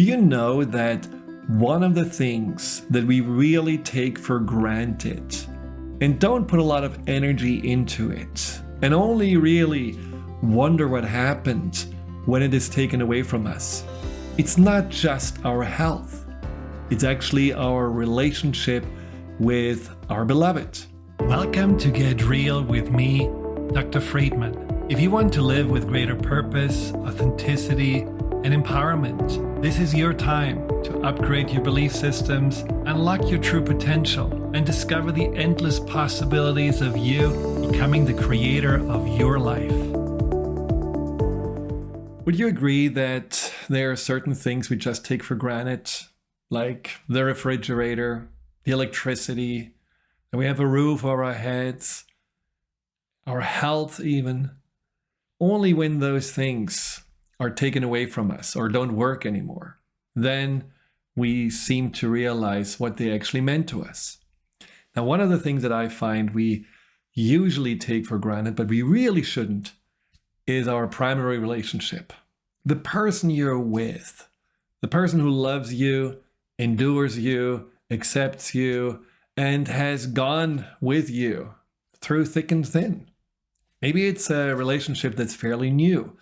Do you know that one of the things that we really take for granted and don't put a lot of energy into it and only really wonder what happened when it is taken away from us? It's not just our health. It's actually our relationship with our beloved. Welcome to Get Real with me, Dr. Friedemann. If you want to live with greater purpose, authenticity, and empowerment, this is your time to upgrade your belief systems, unlock your true potential, and discover the endless possibilities of you becoming the creator of your life. Would you agree that there are certain things we just take for granted, like the refrigerator, the electricity, that we have a roof over our heads, our health even? Only when those things are taken away from us or don't work anymore, then we seem to realize what they actually meant to us. Now, one of the things that I find we usually take for granted, but we really shouldn't, is our primary relationship. The person you're with, the person who loves you, endures you, accepts you, and has gone with you through thick and thin. Maybe it's a relationship that's fairly new,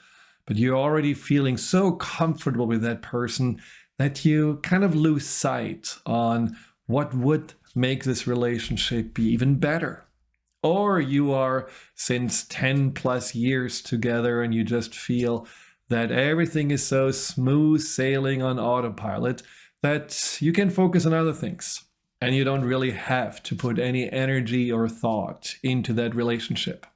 but you're already feeling so comfortable with that person that you kind of lose sight on what would make this relationship be even better. Or you are since 10 plus years together and you just feel that everything is so smooth sailing on autopilot that you can focus on other things and you don't really have to put any energy or thought into that relationship.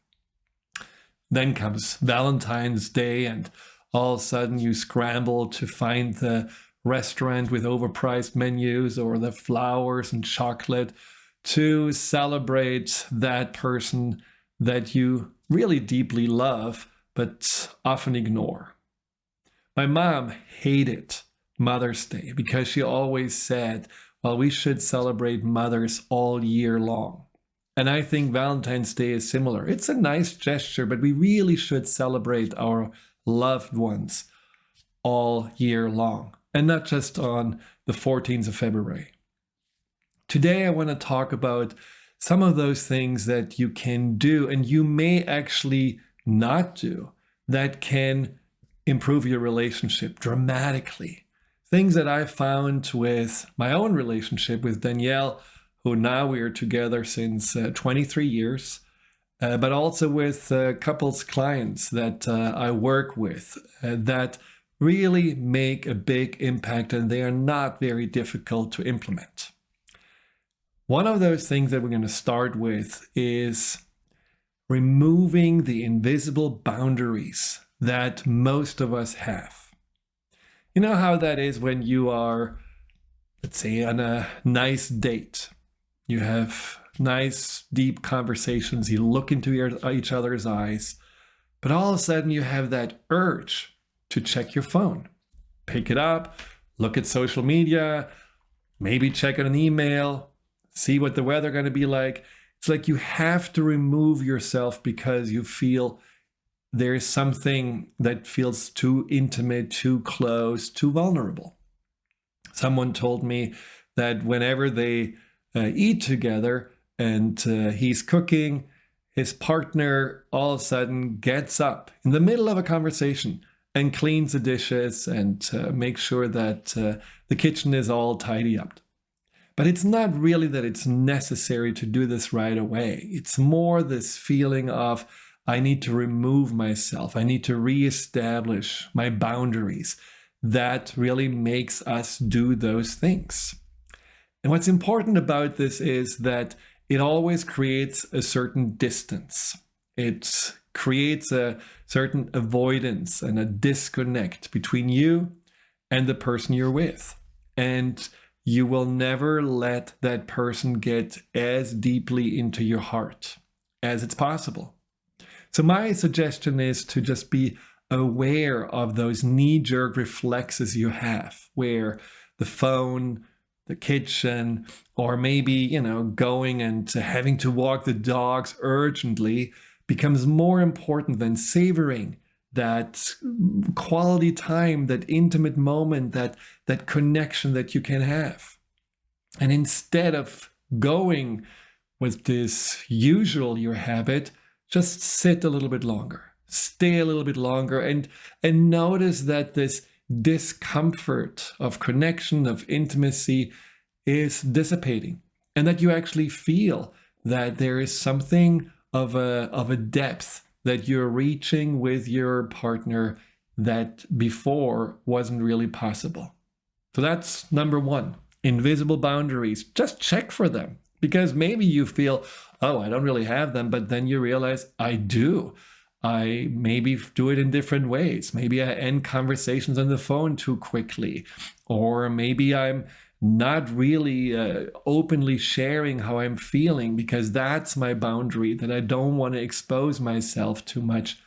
Then comes Valentine's Day and all of a sudden you scramble to find the restaurant with overpriced menus or the flowers and chocolate to celebrate that person that you really deeply love but often ignore. My mom hated Mother's Day because she always said, well, we should celebrate mothers all year long. And I think Valentine's Day is similar. It's a nice gesture, but we really should celebrate our loved ones all year long and not just on the 14th of February. Today, I want to talk about some of those things that you can do and you may actually not do that can improve your relationship dramatically. Things that I found with my own relationship with Danielle, who now we are together since 23 years, but also with couples clients that I work with that really make a big impact and they are not very difficult to implement. One of those things that we're going to start with is removing the invisible boundaries that most of us have. You know how that is when you are, let's say, on a nice date. You have nice, deep conversations. You look into each other's eyes, but all of a sudden you have that urge to check your phone. Pick it up, look at social media, maybe check an email, see what the weather going to be like. It's like you have to remove yourself because you feel there's something that feels too intimate, too close, too vulnerable. Someone told me that whenever they eat together and he's cooking, his partner all of a sudden gets up in the middle of a conversation and cleans the dishes and makes sure that the kitchen is all tidy up. But it's not really that it's necessary to do this right away. It's more this feeling of, I need to remove myself. I need to reestablish my boundaries. That really makes us do those things. And what's important about this is that it always creates a certain distance. It creates a certain avoidance and a disconnect between you and the person you're with. And you will never let that person get as deeply into your heart as it's possible. So my suggestion is to just be aware of those knee-jerk reflexes you have, where the phone, the kitchen, or maybe, going and having to walk the dogs urgently becomes more important than savoring that quality time, that intimate moment, that connection that you can have. And instead of going with this usual your habit, just sit a little bit longer, stay a little bit longer, and notice that this discomfort of connection, of intimacy is dissipating, and that you actually feel that there is something of a depth that you're reaching with your partner that before wasn't really possible. So that's number one. Invisible boundaries. Just check for them, because maybe you feel, oh, I don't really have them, but then you realize I do. I maybe do it in different ways. Maybe I end conversations on the phone too quickly, or maybe I'm not really openly sharing how I'm feeling because that's my boundary, that I don't want to expose myself too much.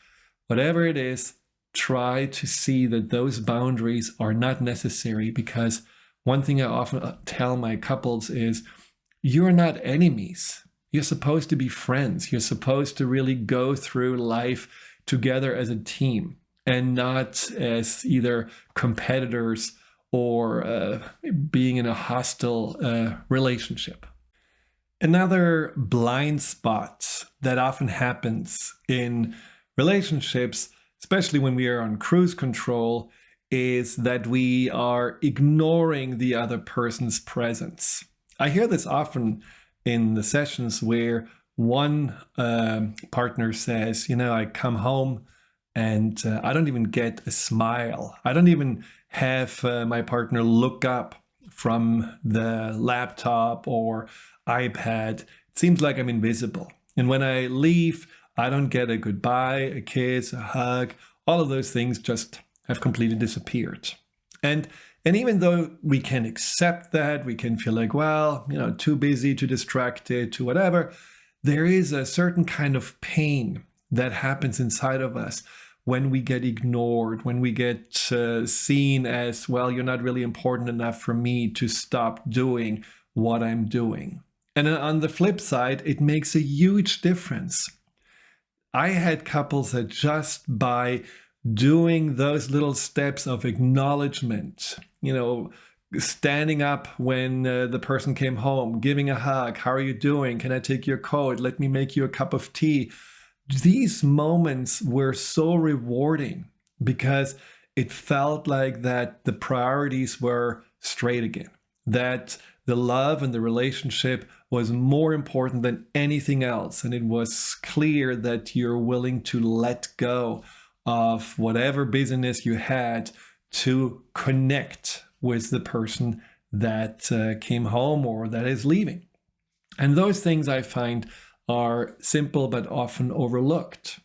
Whatever it is, try to see that those boundaries are not necessary, because one thing I often tell my couples is, you're not enemies. You're supposed to be friends. You're supposed to really go through life together as a team and not as either competitors or being in a hostile relationship. Another blind spot that often happens in relationships, especially when we are on cruise control, is that we are ignoring the other person's presence. I hear this often in the sessions where one partner says, I come home and I don't even get a smile. I don't even have my partner look up from the laptop or iPad. It seems like I'm invisible. And when I leave, I don't get a goodbye, a kiss, a hug. All of those things just have completely disappeared. And even though we can accept that, we can feel like, well, too busy, too distracted, too whatever, there is a certain kind of pain that happens inside of us when we get ignored, when we get seen as, well, you're not really important enough for me to stop doing what I'm doing. And on the flip side, it makes a huge difference. I had couples that just by doing those little steps of acknowledgement, standing up when the person came home, giving a hug, how are you doing? Can I take your coat? Let me make you a cup of tea. These moments were so rewarding because it felt like that the priorities were straight again, that the love and the relationship was more important than anything else. And it was clear that you're willing to let go of whatever business you had to connect with the person that came home or that is leaving. And those things I find are simple but often overlooked.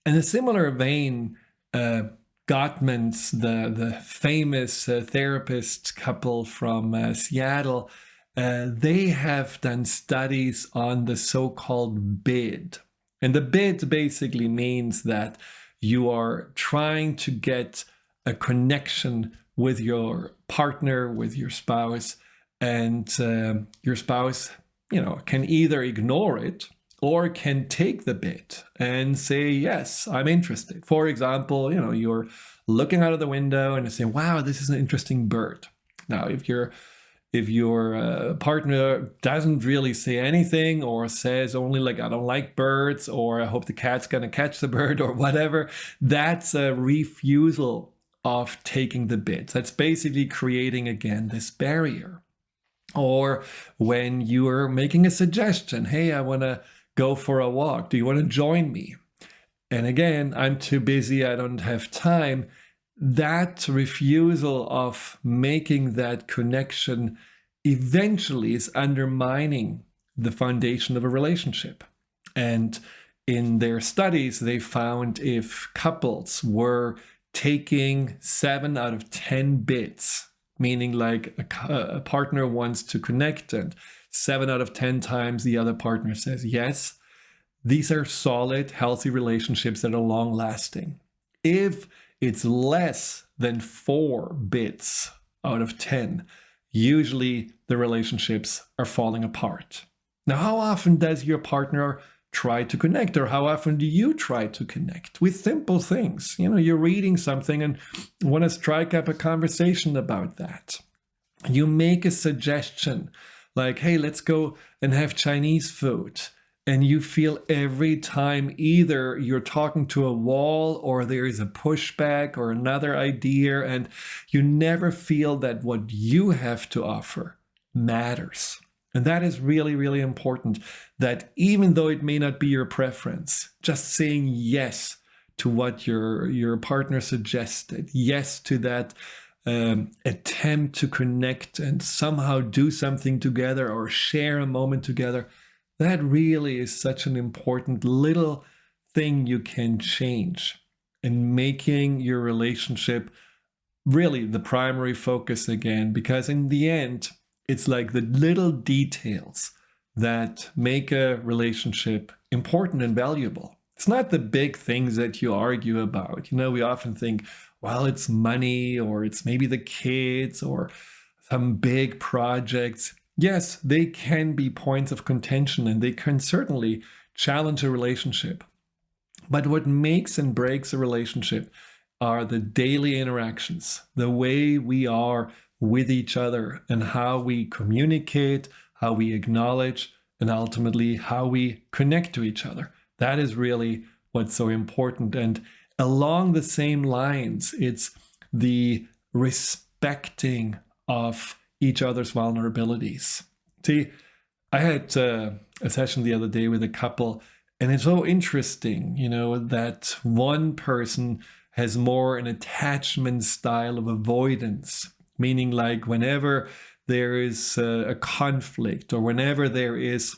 In a similar vein, Gottman's, the famous therapist couple from Seattle, they have done studies on the so-called bid. And the bid basically means that you are trying to get a connection with your partner, with your spouse, and your spouse, can either ignore it or can take the bid and say, yes, I'm interested. For example, you're looking out of the window and saying, wow, this is an interesting bird. Now, if your partner doesn't really say anything or says only like, I don't like birds, or I hope the cat's going to catch the bird or whatever, that's a refusal of taking the bid. That's basically creating, again, this barrier. Or when you are making a suggestion, hey, I want to go for a walk. Do you want to join me? And again, I'm too busy. I don't have time. That refusal of making that connection eventually is undermining the foundation of a relationship. And in their studies, they found if couples were taking 7 out of 10 bids, meaning like a partner wants to connect and 7 out of 10 times the other partner says yes, these are solid, healthy relationships that are long lasting. If it's less than 4 bids out of 10, usually the relationships are falling apart. Now, how often does your partner try to connect? Or how often do you try to connect with simple things? You're reading something and want to strike up a conversation about that. You make a suggestion like, hey, let's go and have Chinese food. And you feel every time either you're talking to a wall or there is a pushback or another idea, and you never feel that what you have to offer matters. And that is really, really important, that even though it may not be your preference, just saying yes to what your partner suggested, yes to that attempt to connect and somehow do something together or share a moment together, that really is such an important little thing you can change in making your relationship really the primary focus again. Because in the end, it's like the little details that make a relationship important and valuable. It's not the big things that you argue about. We often think, well, it's money, or it's maybe the kids, or some big projects. Yes, they can be points of contention and they can certainly challenge a relationship. But what makes and breaks a relationship are the daily interactions, the way we are with each other and how we communicate, how we acknowledge, and ultimately how we connect to each other. That is really what's so important. And along the same lines, it's the respecting of each other's vulnerabilities. See, I had a session the other day with a couple, and it's so interesting, that one person has more an attachment style of avoidance, meaning like whenever there is a conflict or whenever there is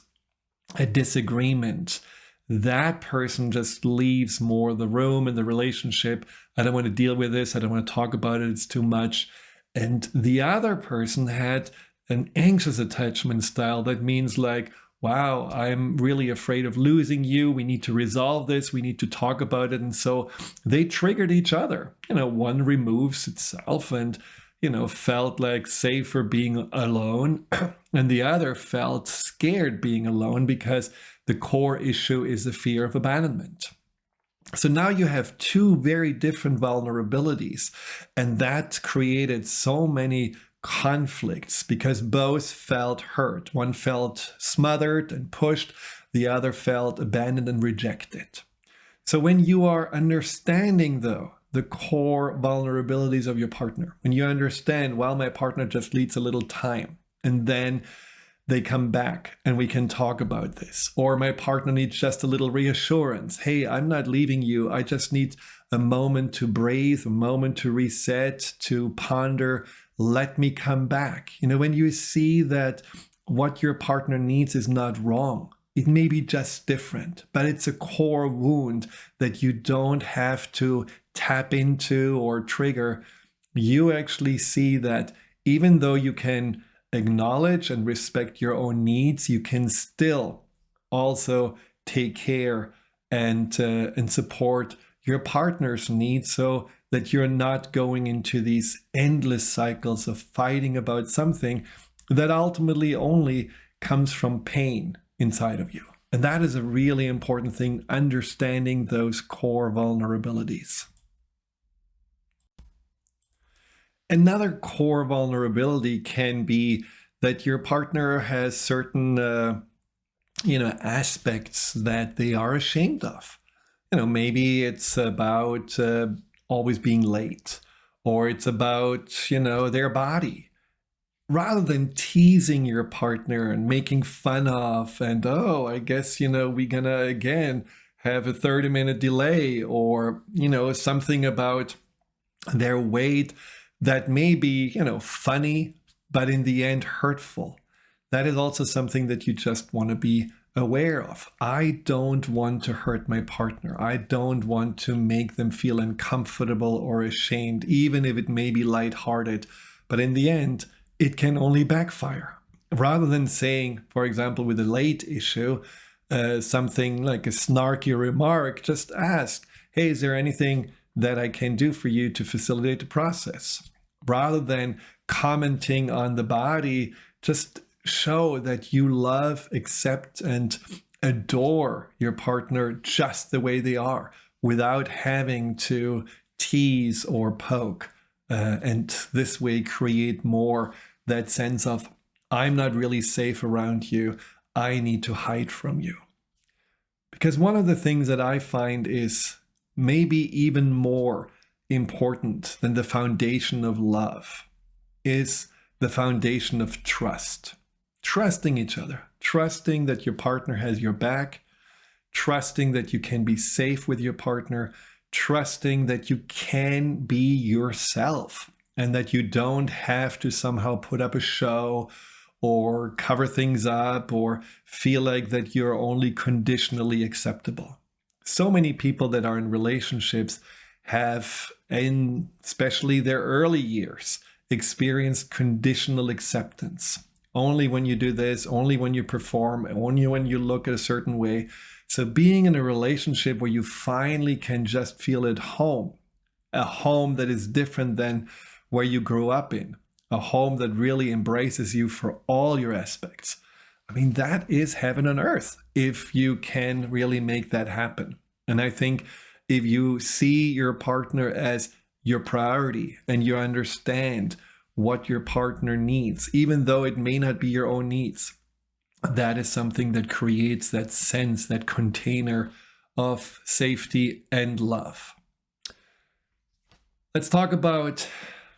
a disagreement, that person just leaves more of the room in the relationship. I don't want to deal with this. I don't want to talk about it. It's too much. And the other person had an anxious attachment style that means like, wow, I'm really afraid of losing you. We need to resolve this. We need to talk about it. And so they triggered each other. One removes itself and, felt like safer being alone. And the other felt scared being alone because the core issue is the fear of abandonment. So now you have two very different vulnerabilities, and that created so many conflicts because both felt hurt. One felt smothered and pushed, the other felt abandoned and rejected. So when you are understanding, though, the core vulnerabilities of your partner, when you understand, well, my partner just needs a little time, and then they come back and we can talk about this. Or my partner needs just a little reassurance. Hey, I'm not leaving you. I just need a moment to breathe, a moment to reset, to ponder. Let me come back. When you see that what your partner needs is not wrong, it may be just different, but it's a core wound that you don't have to tap into or trigger. You actually see that even though you can acknowledge and respect your own needs, you can still also take care and support your partner's needs, so that you're not going into these endless cycles of fighting about something that ultimately only comes from pain inside of you. And that is a really important thing, understanding those core vulnerabilities. Another core vulnerability can be that your partner has certain, aspects that they are ashamed of. Maybe it's about always being late, or it's about, their body. Rather than teasing your partner and making fun of, and, oh, I guess, we're gonna again have a 30-minute delay, or, something about their weight that may be, funny, but in the end hurtful. That is also something that you just want to be aware of. I don't want to hurt my partner. I don't want to make them feel uncomfortable or ashamed, even if it may be lighthearted. But in the end, it can only backfire. Rather than saying, for example, with the late issue, something like a snarky remark, just ask, hey, is there anything that I can do for you to facilitate the process? Rather than commenting on the body, just show that you love, accept, and adore your partner just the way they are without having to tease or poke. And this way create more that sense of, I'm not really safe around you. I need to hide from you. Because one of the things that I find is maybe even more important than the foundation of love is the foundation of trust. Trusting each other, trusting that your partner has your back, trusting that you can be safe with your partner, trusting that you can be yourself and that you don't have to somehow put up a show or cover things up or feel like that you're only conditionally acceptable. So many people that are in relationships have, in especially their early years, experienced conditional acceptance. Only when you do this, only when you perform, only when you look a certain way. So being in a relationship where you finally can just feel at home, a home that is different than where you grew up in, a home that really embraces you for all your aspects. I mean, that is heaven on earth if you can really make that happen. And I think if you see your partner as your priority and you understand what your partner needs, even though it may not be your own needs, that is something that creates that sense, that container of safety and love. Let's talk about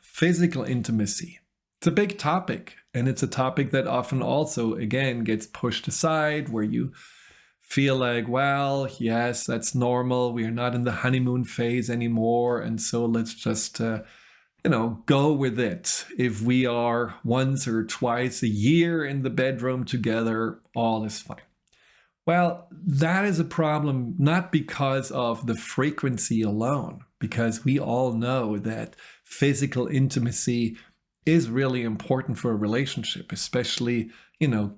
physical intimacy. It's a big topic, and it's a topic that often also, again, gets pushed aside, where you feel like, well, yes, that's normal. We are not in the honeymoon phase anymore, and so let's just go with it. If we are once or twice a year in the bedroom together, all is fine. Well, that is a problem not because of the frequency alone, because we all know that physical intimacy is really important for a relationship, especially,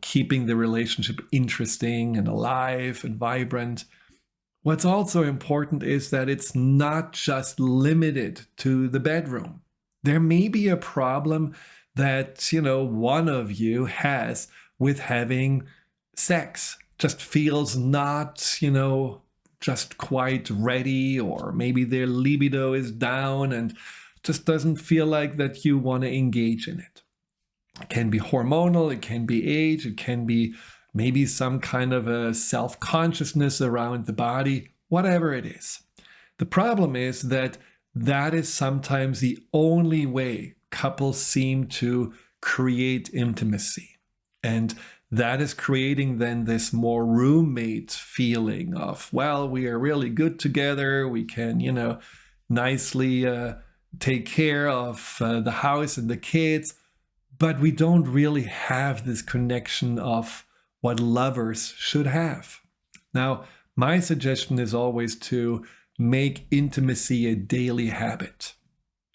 keeping the relationship interesting and alive and vibrant. What's also important is that it's not just limited to the bedroom. There may be a problem that, one of you has with having sex, just feels not, just quite ready, or maybe their libido is down and just doesn't feel like that you want to engage in it. It can be hormonal, it can be age, it can be maybe some kind of a self-consciousness around the body, whatever it is. The problem is that is sometimes the only way couples seem to create intimacy. And that is creating then this more roommate feeling of, well, we are really good together. We can, nicely take care of the house and the kids, but we don't really have this connection of what lovers should have. Now, my suggestion is always to make intimacy a daily habit.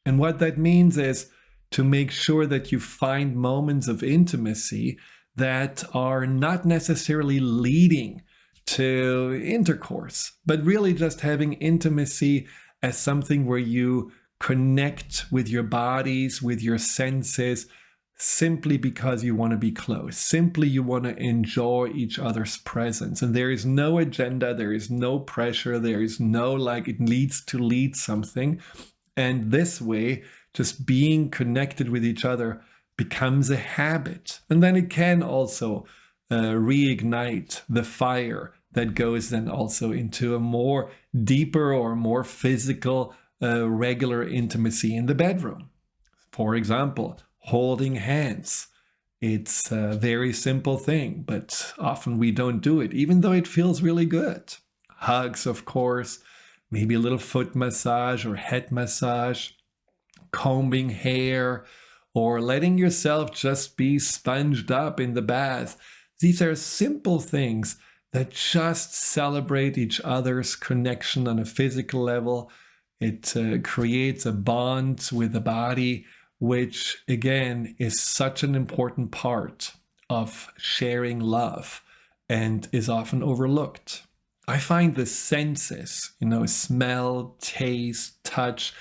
And what that means is to make sure that you find moments of intimacy that are not necessarily leading to intercourse, but really just having intimacy as something where you connect with your bodies, with your senses, simply because you want to be close, simply you want to enjoy each other's presence. And there is no agenda, there is no pressure, there is no it needs to lead something. And this way, just being connected with each other becomes a habit. And then it can also reignite the fire that goes then also into a more deeper or more physical, regular intimacy in the bedroom. For example, holding hands. It's a very simple thing, but often we don't do it, even though it feels really good. Hugs, of course, maybe a little foot massage or head massage, combing hair, or letting yourself just be sponged up in the bath. These are simple things that just celebrate each other's connection on a physical level. It creates a bond with the body, which again is such an important part of sharing love and is often overlooked. I find the senses, smell, taste, touch,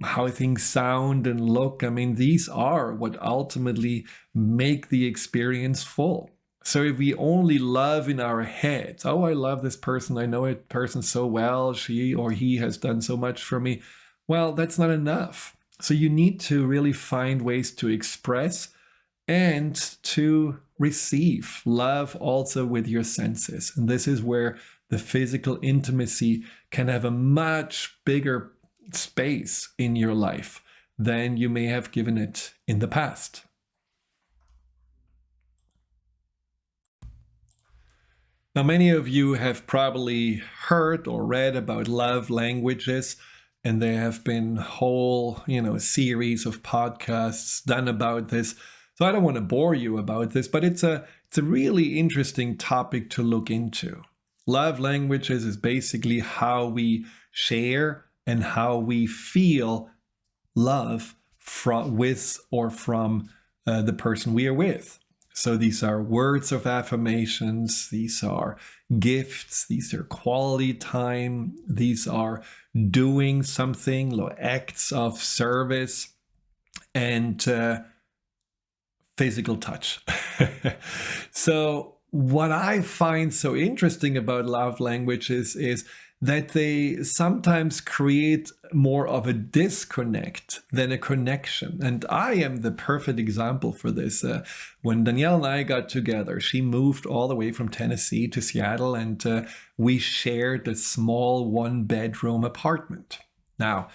how things sound and look, these are what ultimately make the experience full. So if we only love in our heads, oh, I love this person, I know a person so well, she or he has done so much for me, well, that's not enough. So you need to really find ways to express and to receive love also with your senses. And this is where the physical intimacy can have a much bigger space in your life than you may have given it in the past. Now, many of you have probably heard or read about love languages, and there have been whole, series of podcasts done about this. So I don't want to bore you about this, but it's a really interesting topic to look into. Love languages is basically how we share and how we feel love with or from the person we are with. So these are words of affirmations, these are gifts, these are quality time, these are doing something, acts of service, and physical touch. So what I find so interesting about love languages is that they sometimes create more of a disconnect than a connection. And I am the perfect example for this. When Danielle and I got together, she moved all the way from Tennessee to Seattle, and we shared a small one-bedroom apartment. Now,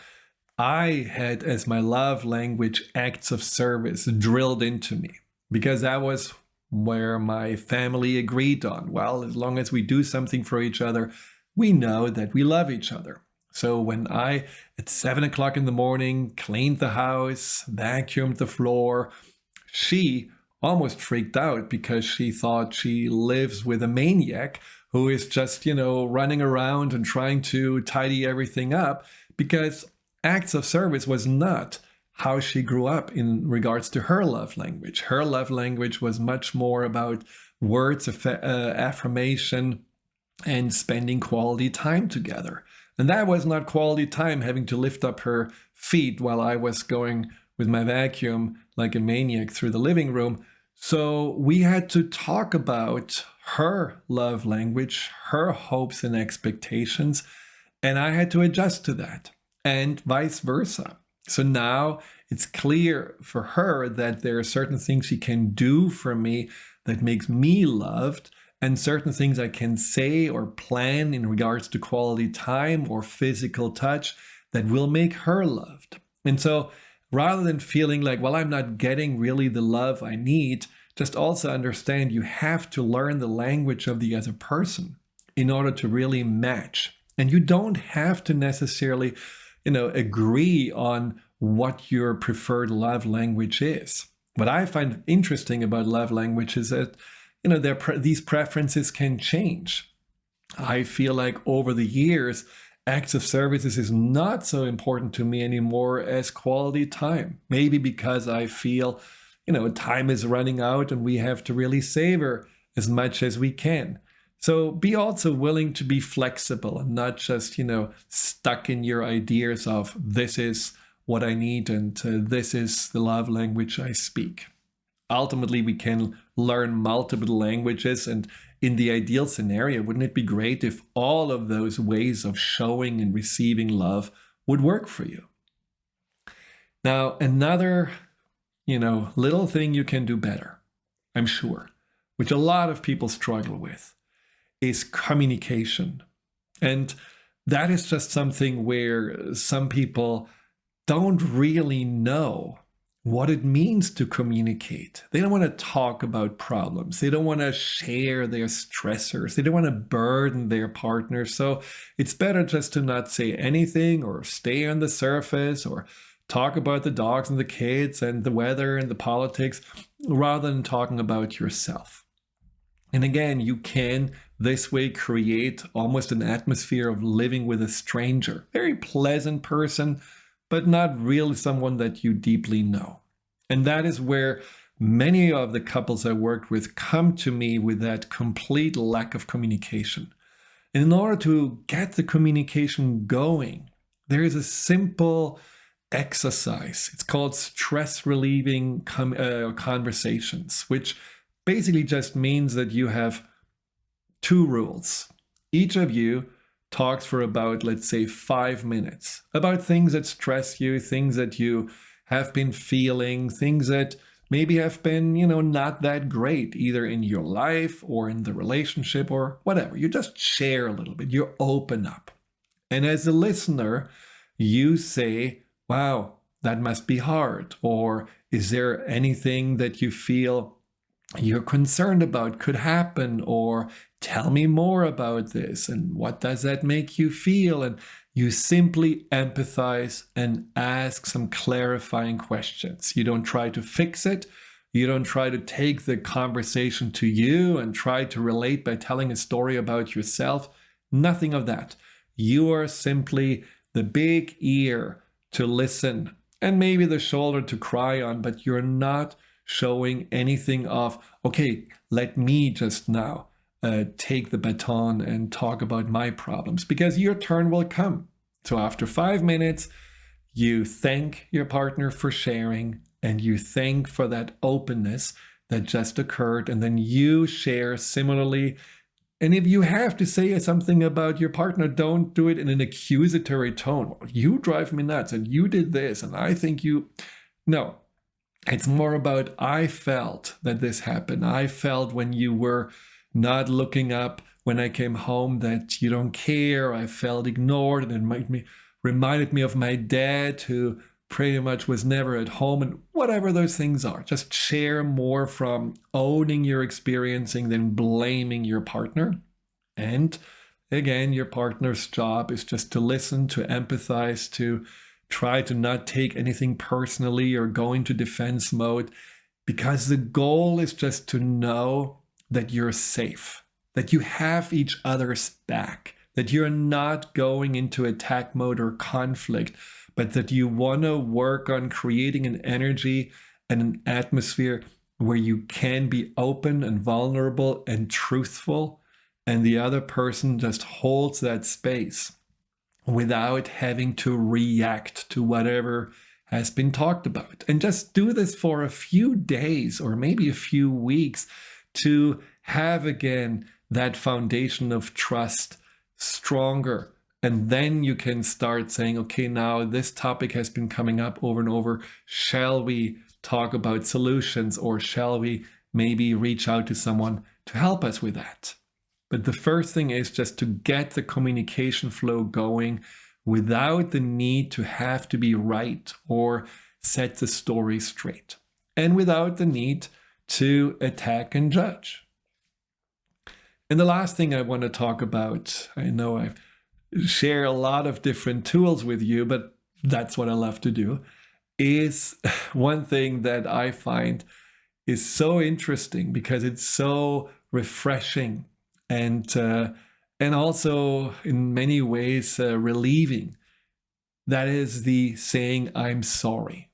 I had as my love language acts of service drilled into me because that was where my family agreed on. Well, as long as we do something for each other, we know that we love each other. So when I, at 7 o'clock in the morning, cleaned the house, vacuumed the floor, she almost freaked out because she thought she lives with a maniac who is just, running around and trying to tidy everything up, because acts of service was not how she grew up in regards to her love language. Her love language was much more about words of affirmation and spending quality time together. And that was not quality time having to lift up her feet while I was going with my vacuum like a maniac through the living room. So we had to talk about her love language, her hopes and expectations, and I had to adjust to that, and vice versa. So now it's clear for her that there are certain things she can do for me that makes me loved, and certain things I can say or plan in regards to quality time or physical touch that will make her loved. And so rather than feeling like, well, I'm not getting really the love I need, just also understand you have to learn the language of the other person in order to really match. And you don't have to necessarily, agree on what your preferred love language is. What I find interesting about love language is that these preferences can change. I feel like over the years, acts of services is not so important to me anymore as quality time. Maybe because I feel, time is running out and we have to really savor as much as we can. So be also willing to be flexible and not just, stuck in your ideas of this is what I need and this is the love language I speak. Ultimately, we can learn multiple languages, and in the ideal scenario, wouldn't it be great if all of those ways of showing and receiving love would work for you? Now, another, little thing you can do better, I'm sure, which a lot of people struggle with, is communication. And that is just something where some people don't really know what it means to communicate. They don't want to talk about problems. They don't want to share their stressors. They don't want to burden their partner. So it's better just to not say anything or stay on the surface or talk about the dogs and the kids and the weather and the politics rather than talking about yourself. And again, you can this way create almost an atmosphere of living with a stranger. Very pleasant person, but not really someone that you deeply know. And that is where many of the couples I worked with come to me with that complete lack of communication. And in order to get the communication going, there is a simple exercise. It's called stress relieving conversations, which basically just means that you have 2 rules. Each of you talks for about, let's say, 5 minutes about things that stress you, things that you have been feeling, things that maybe have been, not that great, either in your life or in the relationship or whatever. You just share a little bit, you open up. And as a listener, you say, wow, that must be hard. Or is there anything that you feel you're concerned about could happen? Or tell me more about this. And what does that make you feel? And you simply empathize and ask some clarifying questions. You don't try to fix it. You don't try to take the conversation to you and try to relate by telling a story about yourself. Nothing of that. You are simply the big ear to listen and maybe the shoulder to cry on, but you're not showing anything of, okay, let me just now take the baton and talk about my problems, because your turn will come. So after 5 minutes, you thank your partner for sharing and you thank for that openness that just occurred, and then you share similarly. And if you have to say something about your partner, don't do it in an accusatory tone. You drive me nuts and you did this and I think you... No, it's more about, I felt that this happened. I felt when you were not looking up when I came home that you don't care. I felt ignored, and it reminded me of my dad, who pretty much was never at home, and whatever those things are. Just share more from owning your experiencing than blaming your partner. And again, your partner's job is just to listen, to empathize, to try to not take anything personally or go into defense mode, because the goal is just to know that you're safe, that you have each other's back, that you're not going into attack mode or conflict, but that you want to work on creating an energy and an atmosphere where you can be open and vulnerable and truthful, and the other person just holds that space without having to react to whatever has been talked about. And just do this for a few days or maybe a few weeks to have again that foundation of trust stronger. And then you can start saying, okay, now this topic has been coming up over and over. Shall we talk about solutions, or shall we maybe reach out to someone to help us with that? But the first thing is just to get the communication flow going without the need to have to be right or set the story straight, and without the need to attack and judge. And the last thing I want to talk about, I know I share a lot of different tools with you, but that's what I love to do, is one thing that I find is so interesting because it's so refreshing and also in many ways relieving. That is the saying, I'm sorry.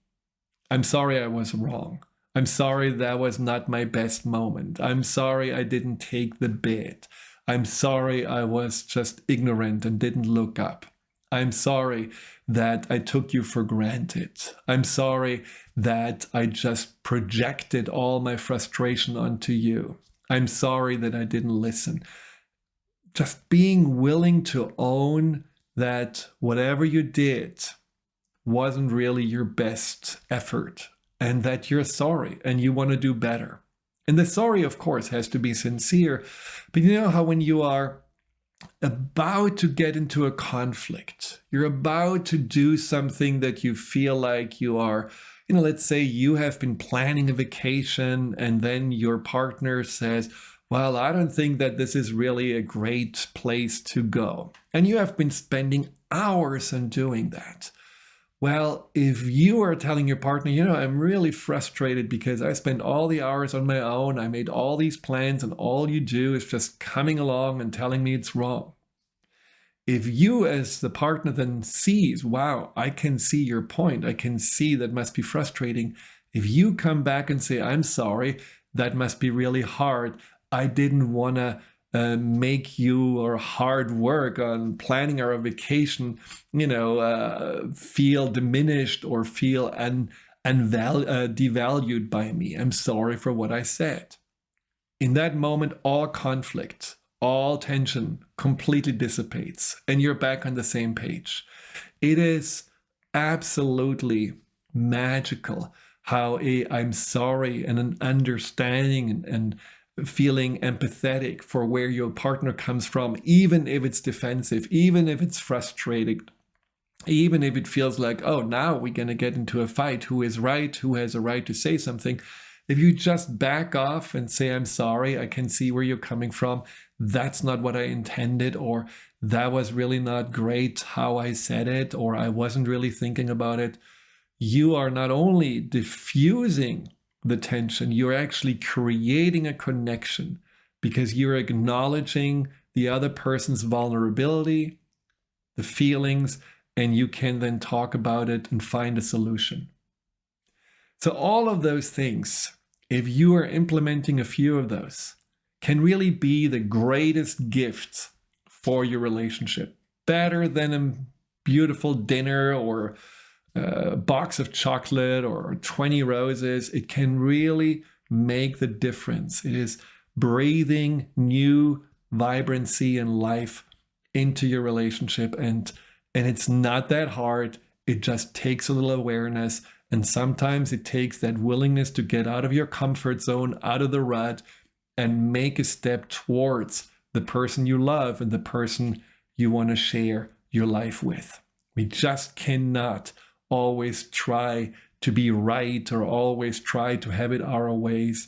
I'm sorry I was wrong. I'm sorry that was not my best moment. I'm sorry I didn't take the bid. I'm sorry I was just ignorant and didn't look up. I'm sorry that I took you for granted. I'm sorry that I just projected all my frustration onto you. I'm sorry that I didn't listen. Just being willing to own that whatever you did wasn't really your best effort, and that you're sorry and you want to do better. And the sorry, of course, has to be sincere. But you know how when you are about to get into a conflict, you're about to do something that you feel like you are, let's say you have been planning a vacation and then your partner says, well, I don't think that this is really a great place to go. And you have been spending hours on doing that. Well, if you are telling your partner, I'm really frustrated because I spent all the hours on my own, I made all these plans, and all you do is just coming along and telling me it's wrong. If you as the partner then sees, wow, I can see your point, I can see that must be frustrating. If you come back and say, I'm sorry, that must be really hard. I didn't want to make you or hard work on planning our vacation, feel diminished or feel devalued by me. I'm sorry for what I said. in that moment, all conflict, all tension completely dissipates and you're back on the same page. It is absolutely magical how a I'm sorry and an understanding and feeling empathetic for where your partner comes from, even if it's defensive, even if it's frustrating, even if it feels like, oh, now we're going to get into a fight, who is right, who has a right to say something. If you just back off and say, I'm sorry, I can see where you're coming from, that's not what I intended, or that was really not great how I said it, or I wasn't really thinking about it, you are not only diffusing the tension, you're actually creating a connection because you're acknowledging the other person's vulnerability, the feelings, and you can then talk about it and find a solution. So all of those things, if you are implementing a few of those, can really be the greatest gift for your relationship. Better than a beautiful dinner or a box of chocolate or 20 roses. It can really make the difference. It is breathing new vibrancy and life into your relationship. And it's not that hard. It just takes a little awareness. And sometimes it takes that willingness to get out of your comfort zone, out of the rut, and make a step towards the person you love and the person you want to share your life with. We just cannot always try to be right or always try to have it our ways.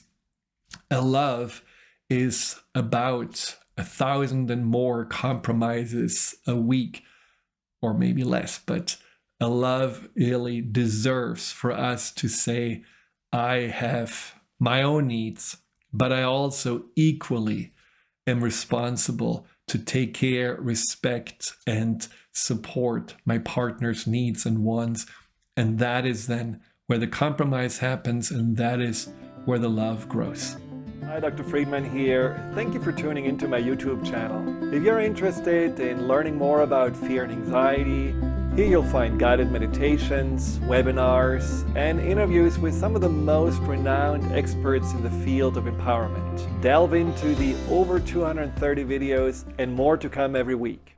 A love is about 1,000 and more compromises a week, or maybe less, but a love really deserves for us to say, I have my own needs, but I also equally am responsible to take care, respect, and support my partner's needs and wants. And that is then where the compromise happens, and that is where the love grows. Hi, Dr. Friedemann here. Thank you for tuning into my YouTube channel. If you're interested in learning more about fear and anxiety, here you'll find guided meditations, webinars, and interviews with some of the most renowned experts in the field of empowerment. Delve into the over 230 videos and more to come every week.